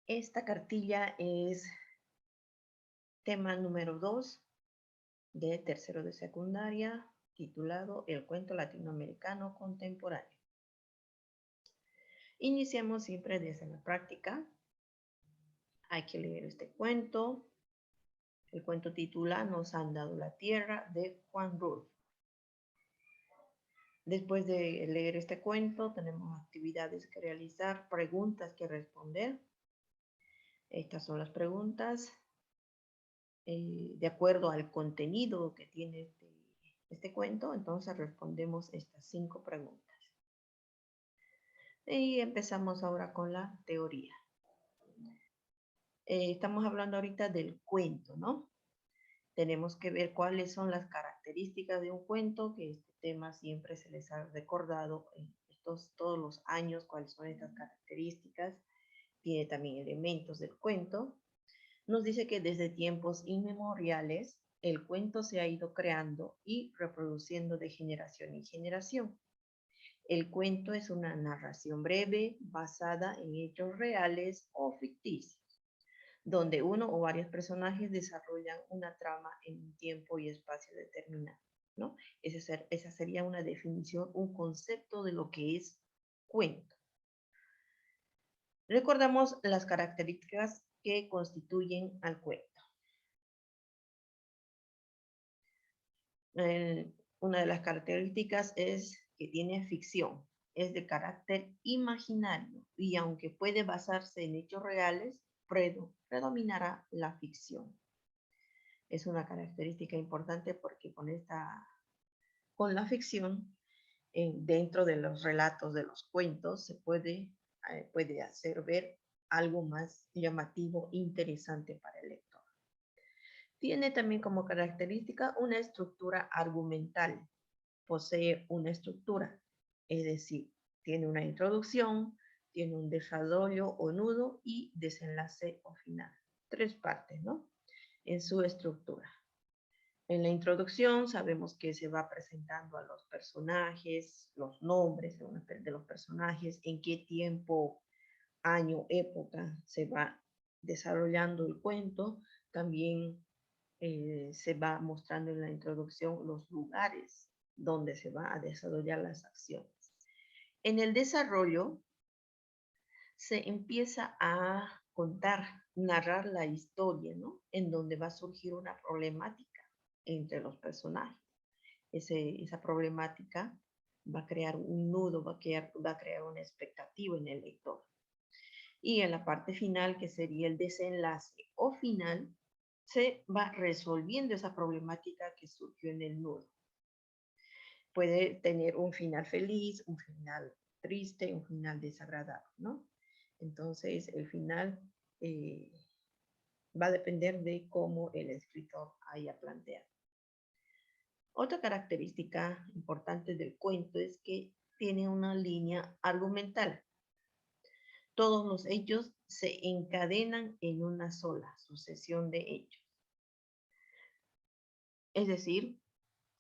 Esta cartilla es tema número 2 de tercero de secundaria, titulado El cuento latinoamericano contemporáneo. Iniciamos siempre desde la práctica. Hay que leer este cuento. El cuento titula Nos han dado la tierra, de Juan Rulfo. Después de leer este cuento, tenemos actividades que realizar, preguntas que responder. Estas son las preguntas. De acuerdo al contenido que tiene este cuento, entonces respondemos estas 5 preguntas. Y empezamos ahora con la teoría. Estamos hablando ahorita del cuento, ¿no? Tenemos que ver cuáles son las características de un cuento, que este tema siempre se les ha recordado en todos los años, cuáles son estas características. Tiene también elementos del cuento. Nos dice que desde tiempos inmemoriales el cuento se ha ido creando y reproduciendo de generación en generación. El cuento es una narración breve basada en hechos reales o ficticios, donde uno o varios personajes desarrollan una trama en un tiempo y espacio determinado, ¿no? Esa sería una definición, un concepto de lo que es cuento. Recordamos las características que constituyen al cuento. Una de las características es que tiene ficción, es de carácter imaginario y aunque puede basarse en hechos reales, predominará la ficción. Es una característica importante porque con la ficción, dentro de los relatos de los cuentos, se puede hacer ver algo más llamativo, interesante para el lector. Tiene también como característica una estructura argumental. Posee una estructura, es decir, tiene una introducción, tiene un desarrollo o nudo y desenlace o final. 3 partes, ¿no? En su estructura. En la introducción sabemos que se va presentando a los personajes, los nombres de los personajes, en qué tiempo, año, época se va desarrollando el cuento. También se va mostrando en la introducción los lugares donde se va a desarrollar las acciones. En el desarrollo se empieza a contar, narrar la historia, ¿no? En donde va a surgir una problemática entre los personajes. Esa problemática va a crear un nudo, va a crear una expectativa en el lector. Y en la parte final, que sería el desenlace o final, se va resolviendo esa problemática que surgió en el nudo. Puede tener un final feliz, un final triste, un final desagradable, ¿no? Entonces, el final va a depender de cómo el escritor haya planteado. Otra característica importante del cuento es que tiene una línea argumental. Todos los hechos se encadenan en una sola sucesión de hechos. Es decir,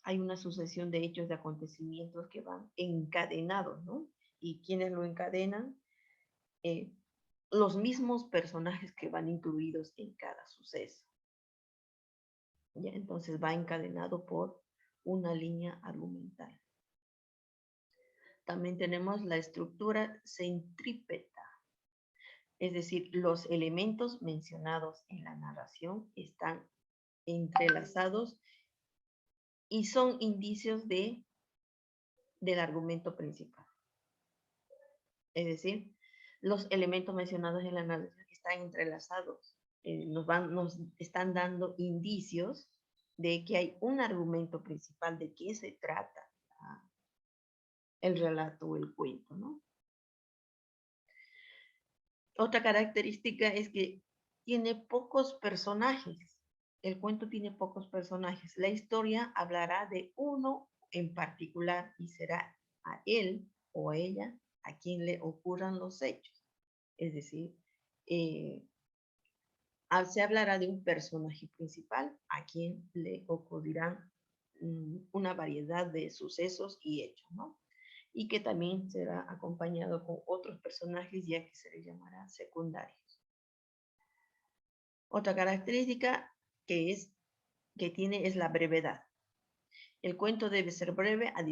hay una sucesión de hechos, de acontecimientos que van encadenados, ¿no? ¿Y quiénes lo encadenan? Los mismos personajes que van incluidos en cada suceso. ¿Ya? Entonces va encadenado por una línea argumental. También tenemos la estructura centrípeta, es decir, los elementos mencionados en la narración están entrelazados y son indicios del argumento principal. Es decir, los elementos mencionados en la narración están entrelazados, nos están dando indicios de que hay un argumento principal, de qué se trata el relato o el cuento, ¿no? Otra característica es que tiene pocos personajes. El cuento tiene pocos personajes. La historia hablará de uno en particular y será a él o a ella a quien le ocurran los hechos. Es decir, se hablará de un personaje principal a quien le ocurrirán una variedad de sucesos y hechos, ¿no? Y que también será acompañado con otros personajes, ya que se les llamará secundarios. Otra característica que tiene es la brevedad. El cuento debe ser breve a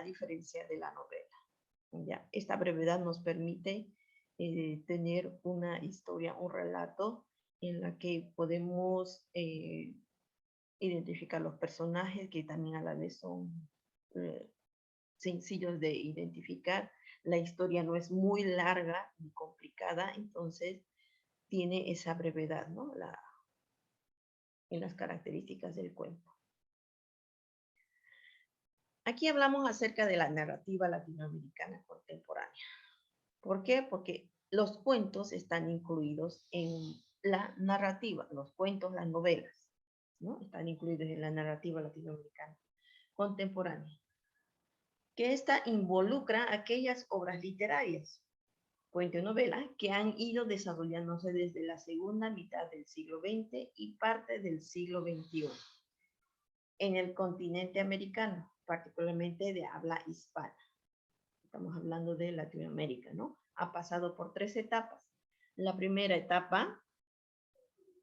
diferencia de la novela. ¿Ya? Esta brevedad nos permite tener una historia, un relato en la que podemos identificar los personajes que también a la vez son sencillos de identificar. La historia no es muy larga ni complicada, entonces tiene esa brevedad, ¿no? En las características del cuento. Aquí hablamos acerca de la narrativa latinoamericana contemporánea. ¿Por qué? Porque los cuentos están incluidos en la narrativa, los cuentos, las novelas, ¿no? Están incluidos en la narrativa latinoamericana contemporánea, que esta involucra aquellas obras literarias, cuento y novela, que han ido desarrollándose desde la segunda mitad del siglo XX y parte del siglo XXI en el continente americano, particularmente de habla hispana. Estamos hablando de Latinoamérica, ¿no? Ha pasado por 3 etapas. La primera etapa,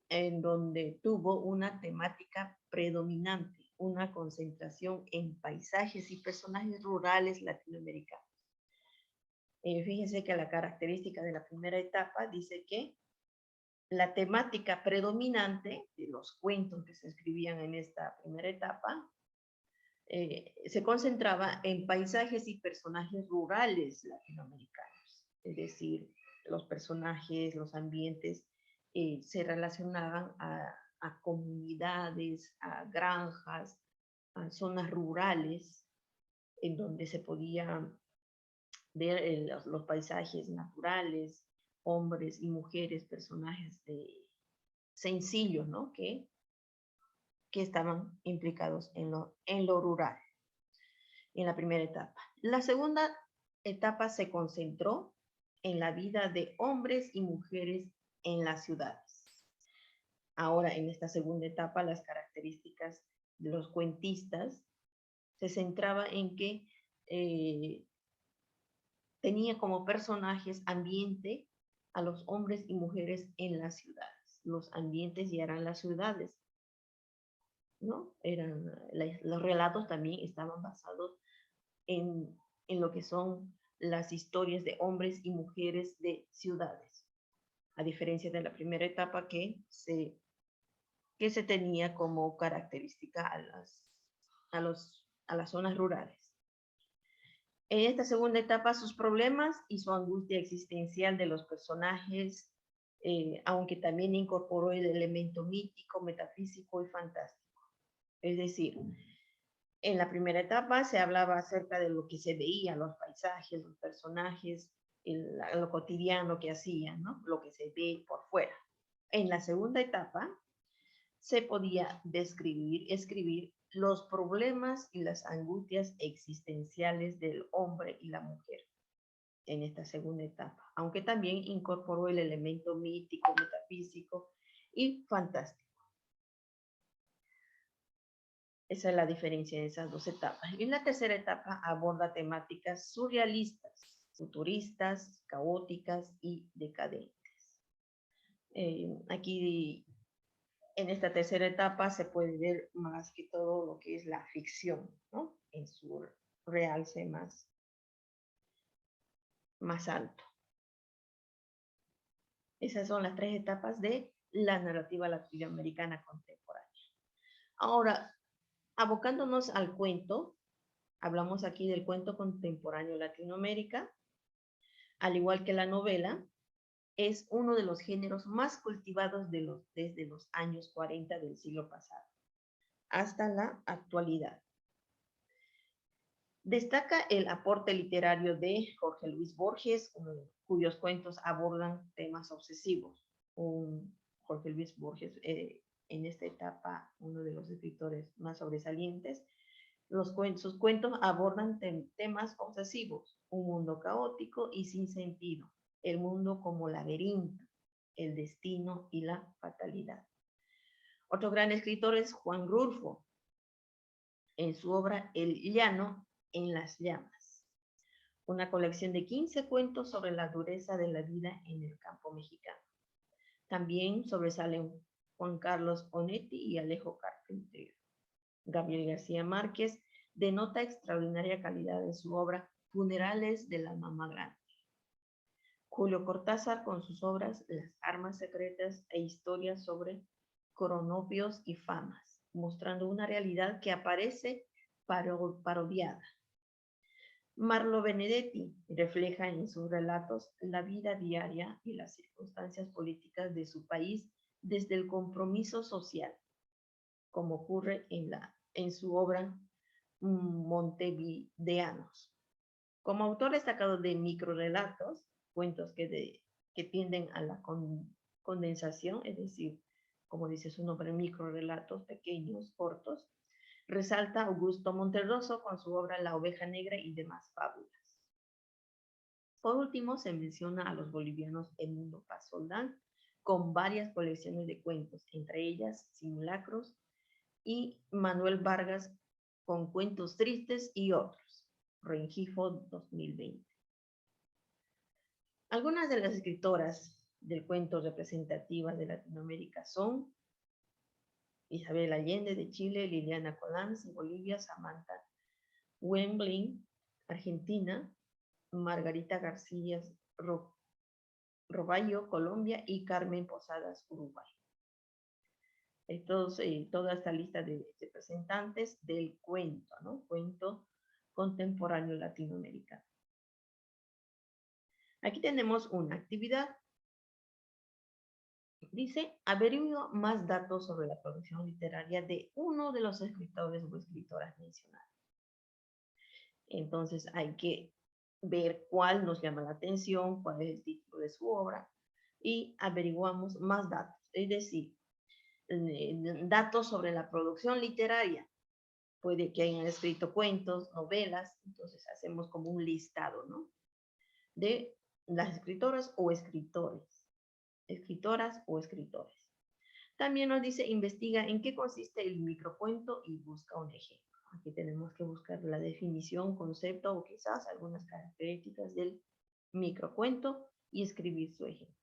en donde tuvo una temática predominante, una concentración en paisajes y personajes rurales latinoamericanos. Fíjense que la característica de la primera etapa dice que la temática predominante de los cuentos que se escribían en esta primera etapa se concentraba en paisajes y personajes rurales latinoamericanos. Es decir, los personajes, los ambientes se relacionaban a comunidades, a granjas, a zonas rurales, en donde se podía ver los paisajes naturales, hombres y mujeres, personajes sencillos, ¿no? Que estaban implicados en lo rural, en la primera etapa. La segunda etapa se concentró en la vida de hombres y mujeres en las ciudades. Ahora, en esta segunda etapa, las características de los cuentistas se centraba en que tenía como personajes ambiente a los hombres y mujeres en las ciudades. Los ambientes ya eran las ciudades, ¿no? Los relatos también estaban basados en lo que son las historias de hombres y mujeres de ciudades, a diferencia de la primera etapa que se tenía como característica a las zonas rurales. En esta segunda etapa, sus problemas y su angustia existencial de los personajes, aunque también incorporó el elemento mítico, metafísico y fantástico. Es decir, en la primera etapa se hablaba acerca de lo que se veía, los paisajes, los personajes, lo cotidiano que hacían, ¿no? Lo que se ve por fuera. En la segunda etapa se podía escribir los problemas y las angustias existenciales del hombre y la mujer en esta segunda etapa, aunque también incorporó el elemento mítico, metafísico y fantástico. Esa es la diferencia en esas 2 etapas. Y la tercera etapa aborda temáticas surrealistas, futuristas, caóticas y decadentes. Aquí en esta tercera etapa se puede ver más que todo lo que es la ficción, ¿no? En su realce más alto. Esas son las 3 etapas de la narrativa latinoamericana contemporánea. Ahora, abocándonos al cuento, hablamos aquí del cuento contemporáneo Latinoamérica, al igual que la novela, es uno de los géneros más cultivados desde los años 40 del siglo pasado hasta la actualidad. Destaca el aporte literario de Jorge Luis Borges, cuyos cuentos abordan temas obsesivos. Jorge Luis Borges, en esta etapa, uno de los escritores más sobresalientes. Sus cuentos abordan temas obsesivos, un mundo caótico y sin sentido, el mundo como laberinto, el destino y la fatalidad. Otro gran escritor es Juan Rulfo, en su obra El llano en las llamas, una colección de 15 cuentos sobre la dureza de la vida en el campo mexicano. También sobresalen Juan Carlos Onetti y Alejo Carpintero. Gabriel García Márquez denota extraordinaria calidad en su obra Funerales de la Mamá Grande. Julio Cortázar con sus obras Las armas secretas e historias sobre cronopios y famas, mostrando una realidad que aparece parodiada. Marlo Benedetti refleja en sus relatos la vida diaria y las circunstancias políticas de su país desde el compromiso social, como ocurre en su obra Montevideanos. Como autor destacado de microrelatos, cuentos que tienden a la condensación, es decir, como dice su nombre, microrelatos pequeños, cortos, resalta Augusto Monterroso con su obra La oveja negra y demás fábulas. Por último, se menciona a los bolivianos Edmundo Paz Soldán, con varias colecciones de cuentos, entre ellas Simulacros, y Manuel Vargas con Cuentos Tristes y otros, Rengifo 2020. Algunas de las escritoras del cuento representativas de Latinoamérica son Isabel Allende de Chile, Liliana Colans de Bolivia, Samantha Wemblin, Argentina, Margarita García Roballo, Colombia, y Carmen Posadas, Uruguay. Toda esta lista de representantes del cuento, ¿no? Cuento contemporáneo latinoamericano. Aquí tenemos una actividad. Dice, averigua más datos sobre la producción literaria de uno de los escritores o escritoras mencionados. Entonces hay que ver cuál nos llama la atención, cuál es el título de su obra, y averiguamos más datos. Es decir, datos sobre la producción literaria. Puede que hayan escrito cuentos, novelas, entonces hacemos como un listado, ¿no? De las escritoras o escritores, escritoras o escritores. También nos dice, investiga en qué consiste el microcuento y busca un ejemplo. Aquí tenemos que buscar la definición, concepto o quizás algunas características del microcuento y escribir su ejemplo.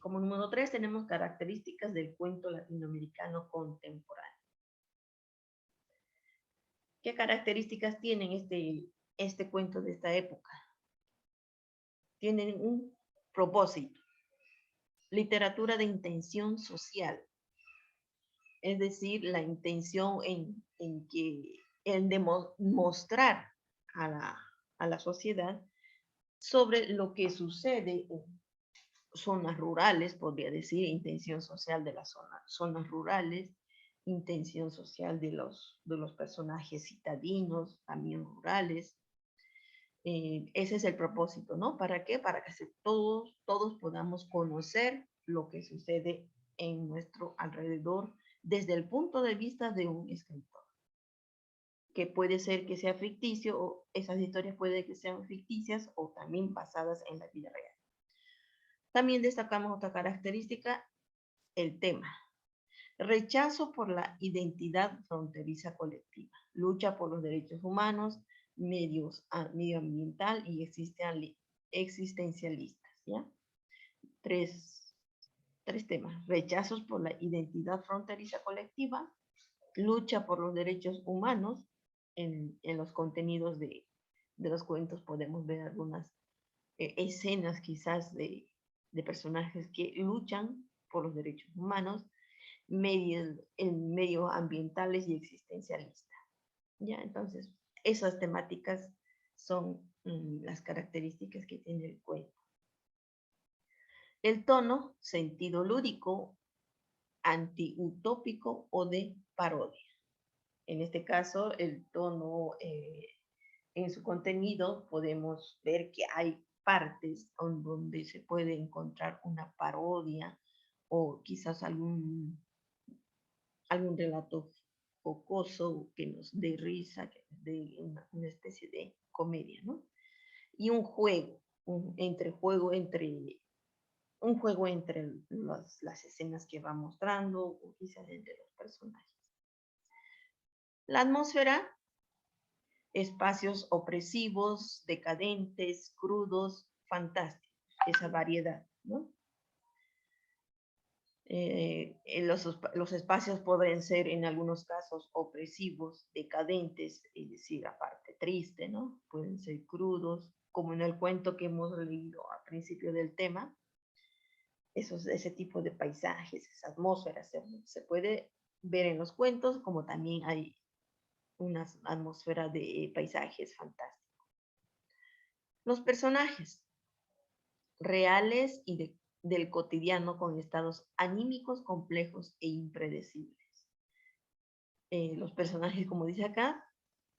Como número 3 tenemos características del cuento latinoamericano contemporáneo. ¿Qué características tienen este cuento de esta época? Tienen un propósito, literatura de intención social, es decir, la intención en mostrar a la sociedad sobre lo que sucede en zonas rurales, podría decir, intención social de las zonas rurales, intención social de los personajes citadinos, también rurales. Ese es el propósito, ¿no? ¿Para qué? Para que todos podamos conocer lo que sucede en nuestro alrededor desde el punto de vista de un escritor, que puede ser que sea ficticio, o esas historias puede que sean ficticias o también basadas en la vida real. También destacamos otra característica, el tema. Rechazo por la identidad fronteriza colectiva, lucha por los derechos humanos, medioambiental y existencialistas, ¿ya? Tres temas. Rechazos por la identidad fronteriza colectiva, lucha por los derechos humanos. En los contenidos de los cuentos podemos ver algunas escenas quizás de personajes que luchan por los derechos humanos, medioambientales y existencialistas. ¿Ya? Entonces, esas temáticas son las características que tiene el cuento. El tono, sentido lúdico, antiutópico o de parodia. En este caso, el tono, en su contenido, podemos ver que hay partes donde se puede encontrar una parodia o quizás algún relato jocoso que nos dé risa, que nos dé una especie de comedia, ¿no? Y un juego entre las escenas que va mostrando o quizás entre los personajes. La atmósfera, espacios opresivos, decadentes, crudos, fantásticos, esa variedad, ¿no? Los espacios pueden ser en algunos casos opresivos, decadentes, es decir, aparte triste, ¿no? Pueden ser crudos, como en el cuento que hemos leído al principio del tema. Ese tipo de paisajes, esa atmósfera se puede ver en los cuentos, como también hay una atmósfera de paisajes fantásticos. Los personajes reales y del cotidiano con estados anímicos complejos e impredecibles. Los personajes, como dice acá,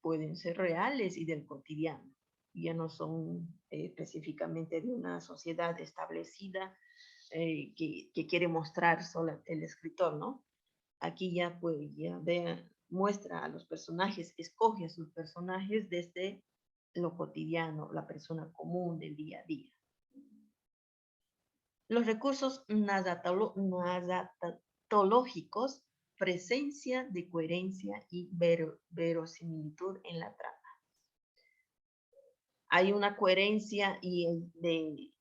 pueden ser reales y del cotidiano. Ya no son específicamente de una sociedad establecida que quiere mostrar solo el escritor, ¿no? Aquí ya, pues, muestra a los personajes, escoge a sus personajes desde lo cotidiano, la persona común del día a día. Los recursos narratológicos, presencia de coherencia y verosimilitud en la trama. Hay una coherencia y de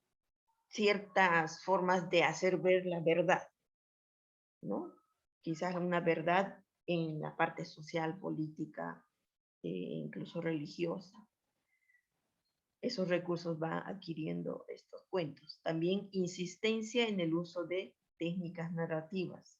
ciertas formas de hacer ver la verdad, ¿no? Quizás una verdad en la parte social, política, incluso religiosa. Esos recursos va adquiriendo estos cuentos. También insistencia en el uso de técnicas narrativas,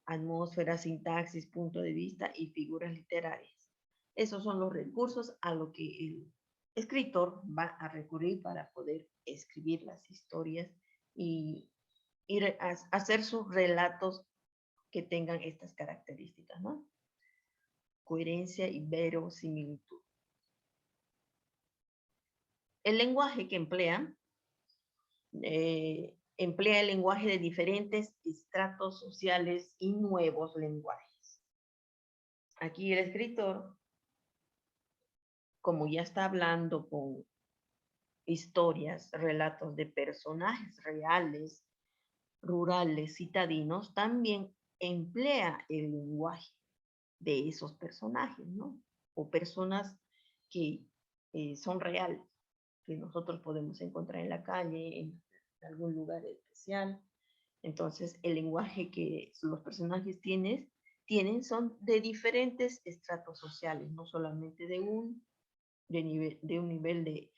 atmósfera, sintaxis, punto de vista y figuras literarias. Esos son los recursos a lo que el escritor va a recurrir para poder escribir las historias y hacer sus relatos que tengan estas características, ¿no? Coherencia y verosimilitud. El lenguaje que emplea el lenguaje de diferentes estratos sociales y nuevos lenguajes. Aquí el escritor, como ya está hablando con historias, relatos de personajes reales, rurales, citadinos, también emplea el lenguaje de esos personajes, ¿no? O personas que son reales, que nosotros podemos encontrar en la calle, en algún lugar especial. Entonces, el lenguaje que los personajes tienen son de diferentes estratos sociales, no solamente de un nivel de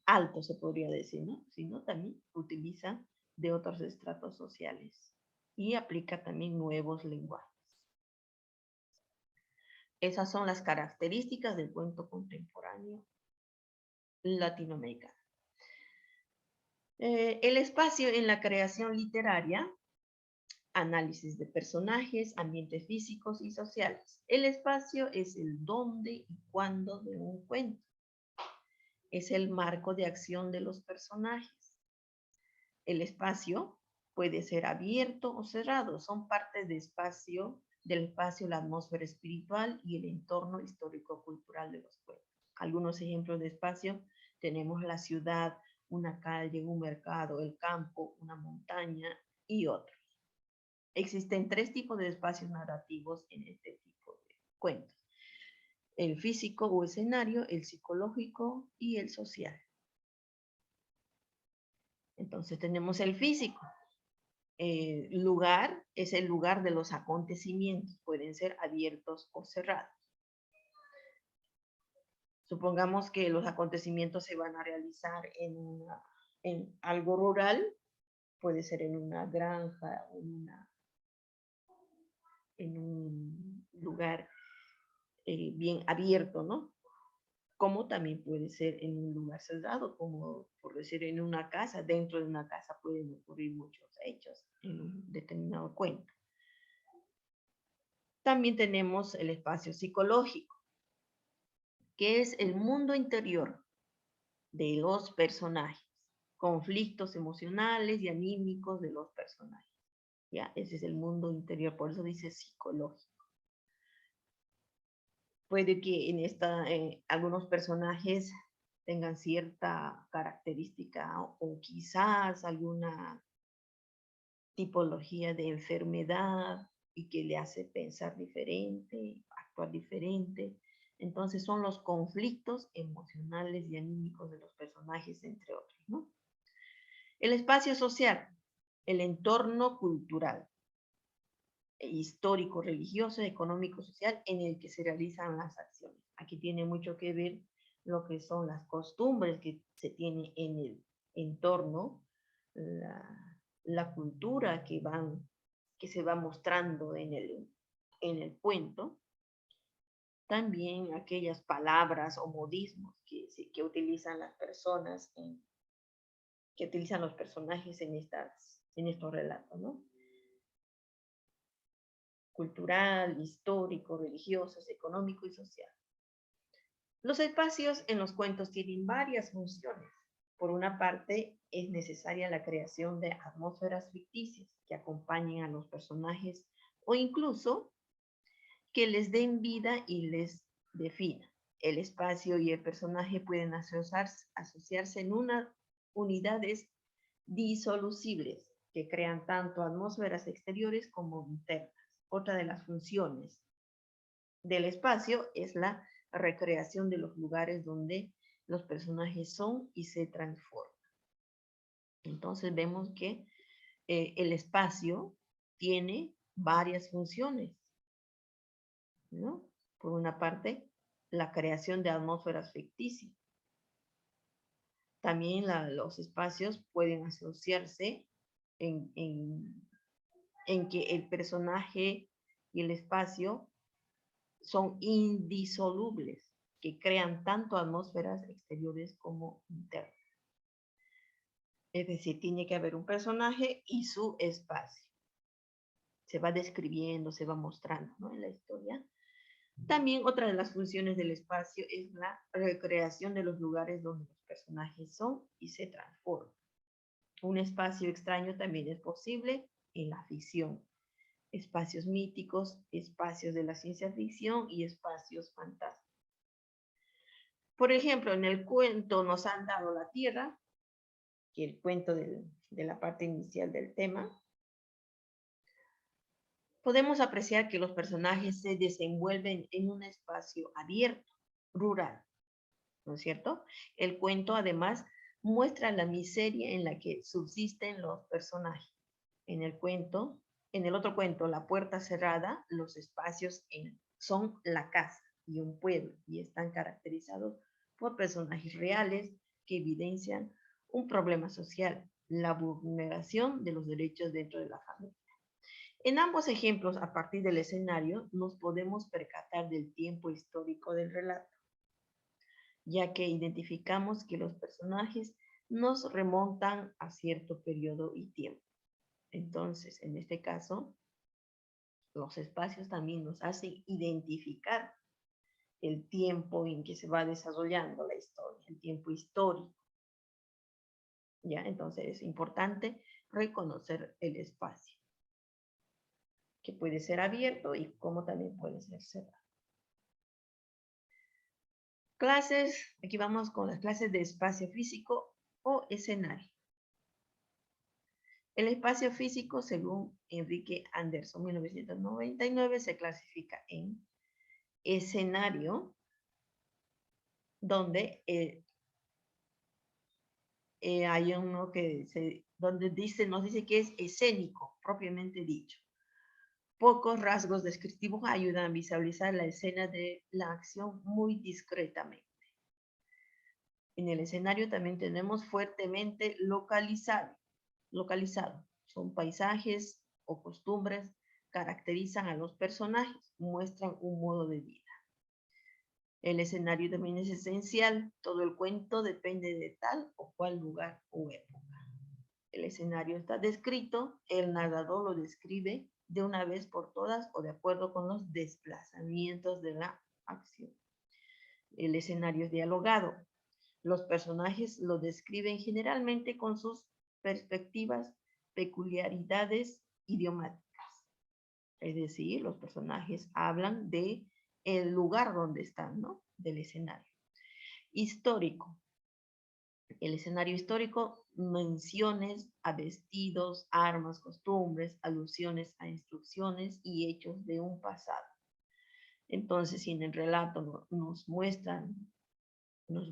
alto, se podría decir, ¿no? Sino también utiliza de otros estratos sociales y aplica también nuevos lenguajes. Esas son las características del cuento contemporáneo latinoamericano. El espacio en la creación literaria, análisis de personajes, ambientes físicos y sociales. El espacio es el dónde y cuándo de un cuento. Es el marco de acción de los personajes. El espacio puede ser abierto o cerrado. Son partes del espacio, la atmósfera espiritual y el entorno histórico-cultural de los cuentos. Algunos ejemplos de espacio tenemos la ciudad, una calle, un mercado, el campo, una montaña y otros. Existen 3 tipos de espacios narrativos en este tipo de cuentos. El físico o escenario, el psicológico y el social. Entonces tenemos el físico. El lugar es el lugar de los acontecimientos, pueden ser abiertos o cerrados. Supongamos que los acontecimientos se van a realizar en algo rural, puede ser en una granja, en un lugar bien abierto, ¿no? Como también puede ser en un lugar cerrado, como por decir en una casa, dentro de una casa pueden ocurrir muchos hechos en un determinado cuento. También tenemos el espacio psicológico, que es el mundo interior de los personajes, conflictos emocionales y anímicos de los personajes. Ya, ese es el mundo interior, por eso dice psicológico. Puede que algunos personajes tengan cierta característica o quizás alguna tipología de enfermedad y que le hace pensar diferente, actuar diferente. Entonces son los conflictos emocionales y anímicos de los personajes, entre otros, ¿no? El espacio social, el entorno cultural, histórico, religioso, económico, social en el que se realizan las acciones. Aquí tiene mucho que ver lo que son las costumbres que se tiene en el entorno, la cultura que se va mostrando en el cuento, también aquellas palabras o modismos que utilizan las personas, que utilizan los personajes en estos relatos, ¿no? Cultural, histórico, religioso, económico y social. Los espacios en los cuentos tienen varias funciones. Por una parte, es necesaria la creación de atmósferas ficticias que acompañen a los personajes o incluso que les den vida y les definan. El espacio y el personaje pueden asociarse en unas unidades disolucibles que crean tanto atmósferas exteriores como internas. Otra de las funciones del espacio es la recreación de los lugares donde los personajes son y se transforman. Entonces vemos que el espacio tiene varias funciones, ¿no? Por una parte, la creación de atmósferas ficticias. También los espacios pueden asociarse en, en, en que el personaje y el espacio son indisolubles, que crean tanto atmósferas exteriores como internas. Es decir, tiene que haber un personaje y su espacio. Se va describiendo, se va mostrando, ¿no? En la historia. También otra de las funciones del espacio es la recreación de los lugares donde los personajes son y se transforman. Un espacio extraño también es posible en la ficción. Espacios míticos, espacios de la ciencia ficción y espacios fantásticos. Por ejemplo, en el cuento Nos han dado la tierra, que el cuento de la parte inicial del tema, podemos apreciar que los personajes se desenvuelven en un espacio abierto, rural, ¿no es cierto? El cuento además muestra la miseria en la que subsisten los personajes. En el cuento, en el otro cuento, La puerta cerrada, los espacios son la casa y un pueblo y están caracterizados por personajes reales que evidencian un problema social, la vulneración de los derechos dentro de la familia. En ambos ejemplos, a partir del escenario, nos podemos percatar del tiempo histórico del relato, ya que identificamos que los personajes nos remontan a cierto periodo y tiempo. Entonces, en este caso, los espacios también nos hacen identificar el tiempo en que se va desarrollando la historia, el tiempo histórico. ¿Ya? Entonces es importante reconocer el espacio, que puede ser abierto y como también puede ser cerrado. Clases, aquí vamos con las clases de espacio físico o escenario. El espacio físico, según Enrique Anderson, 1999, se clasifica en escenario, donde hay uno donde nos dice que es escénico, propiamente dicho. Pocos rasgos descriptivos ayudan a visualizar la escena de la acción muy discretamente. En el escenario también tenemos fuertemente localizado. Son paisajes o costumbres, caracterizan a los personajes, muestran un modo de vida. El escenario también es esencial. Todo el cuento depende de tal o cual lugar o época. El escenario está descrito, el narrador lo describe de una vez por todas o de acuerdo con los desplazamientos de la acción. El escenario es dialogado. Los personajes lo describen generalmente con sus perspectivas, peculiaridades idiomáticas. Es decir, los personajes hablan de el lugar donde están, ¿no? Del escenario. Histórico. El escenario histórico, menciones a vestidos, armas, costumbres, alusiones a instrucciones y hechos de un pasado. Entonces, si en el relato nos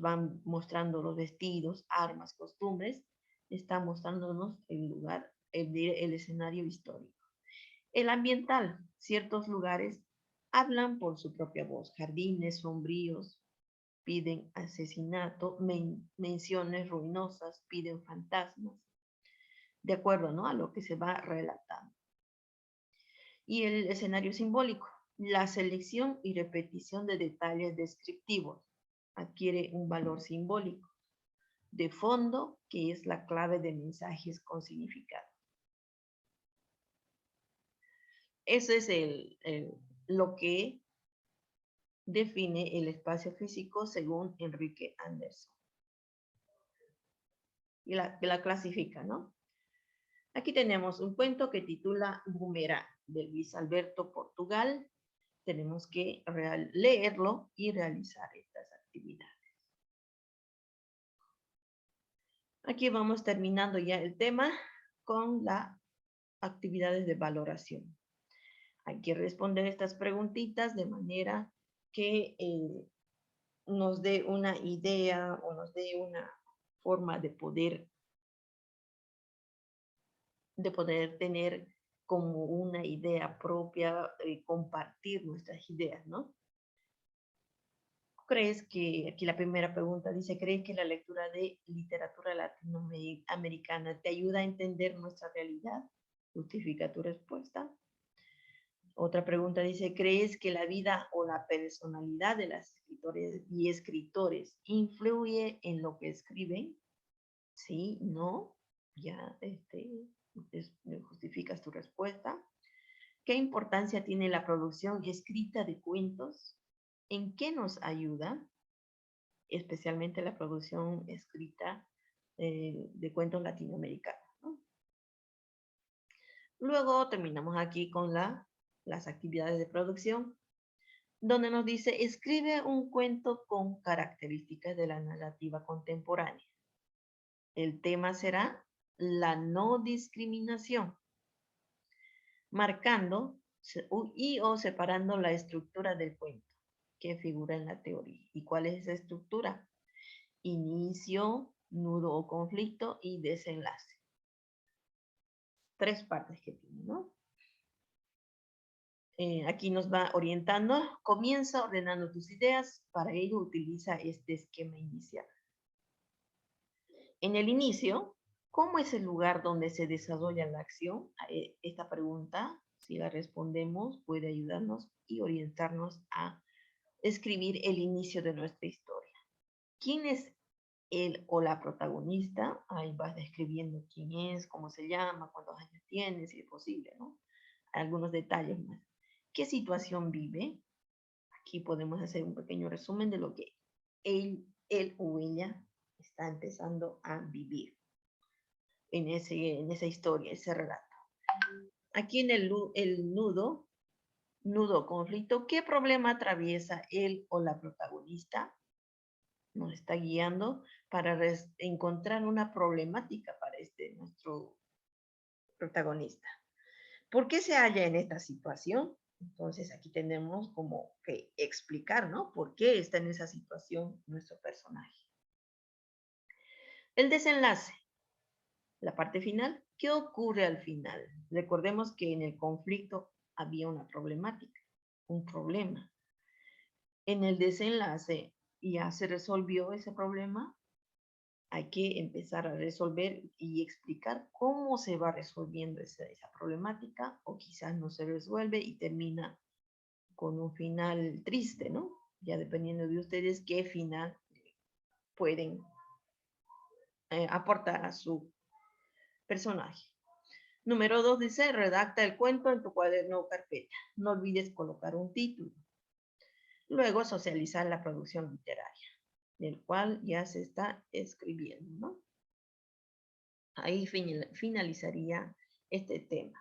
van mostrando los vestidos, armas, costumbres, está mostrándonos el lugar, el escenario histórico. El ambiental, ciertos lugares hablan por su propia voz, jardines sombríos piden asesinato, menciones ruinosas piden fantasmas, de acuerdo, ¿no?, a lo que se va relatando. Y el escenario simbólico, la selección y repetición de detalles descriptivos adquiere un valor simbólico de fondo, que es la clave de mensajes con significado. Eso es lo que define el espacio físico según Enrique Anderson. Y la clasifica, ¿no? Aquí tenemos un cuento que titula Boomerang, de Luis Alberto Portugal. Tenemos que leerlo y realizar estas actividades. Aquí vamos terminando ya el tema con las actividades de valoración. Hay que responder estas preguntitas de manera que nos dé una idea o nos dé una forma de poder tener como una idea propia, compartir nuestras ideas, ¿no? ¿Crees que, aquí la primera pregunta dice, ¿crees que la lectura de literatura latinoamericana te ayuda a entender nuestra realidad? Justifica tu respuesta. Otra pregunta dice, ¿crees que la vida o la personalidad de las escritores y escritores influye en lo que escriben? Sí, no, ya justificas tu respuesta. ¿Qué importancia tiene la producción escrita de cuentos? ¿En qué nos ayuda? Especialmente la producción escrita de cuentos latinoamericanos, ¿no? Luego terminamos aquí con las actividades de producción, donde nos dice, escribe un cuento con características de la narrativa contemporánea. El tema será la no discriminación, marcando o separando la estructura del cuento que figura en la teoría. ¿Y cuál es esa estructura? Inicio, nudo o conflicto y desenlace. 3 partes que tiene, ¿no? Aquí nos va orientando. Comienza ordenando tus ideas. Para ello utiliza este esquema inicial. En el inicio, ¿cómo es el lugar donde se desarrolla la acción? Esta pregunta, si la respondemos, puede ayudarnos y orientarnos a escribir el inicio de nuestra historia. ¿Quién es él o la protagonista? Ahí vas describiendo quién es, cómo se llama, cuántos años tiene, si es posible, ¿no? Algunos detalles más. ¿Qué situación vive? Aquí podemos hacer un pequeño resumen de lo que él o ella está empezando a vivir en esa historia, ese relato. Aquí en el nudo conflicto, ¿qué problema atraviesa él o la protagonista? Nos está guiando para encontrar una problemática para nuestro protagonista. ¿Por qué se halla en esta situación? Entonces aquí tenemos como que explicar, ¿no? ¿Por qué está en esa situación nuestro personaje? El desenlace, la parte final. ¿Qué ocurre al final? Recordemos que en el conflicto había una problemática, un problema. En el desenlace ya se resolvió ese problema. Hay que empezar a resolver y explicar cómo se va resolviendo esa problemática, o quizás no se resuelve y termina con un final triste, ¿no? Ya dependiendo de ustedes qué final pueden aportar a su personaje. Número 2 dice, redacta el cuento en tu cuaderno o carpeta. No olvides colocar un título. Luego, socializar la producción literaria, del cual ya se está escribiendo, ¿no? Ahí finalizaría este tema.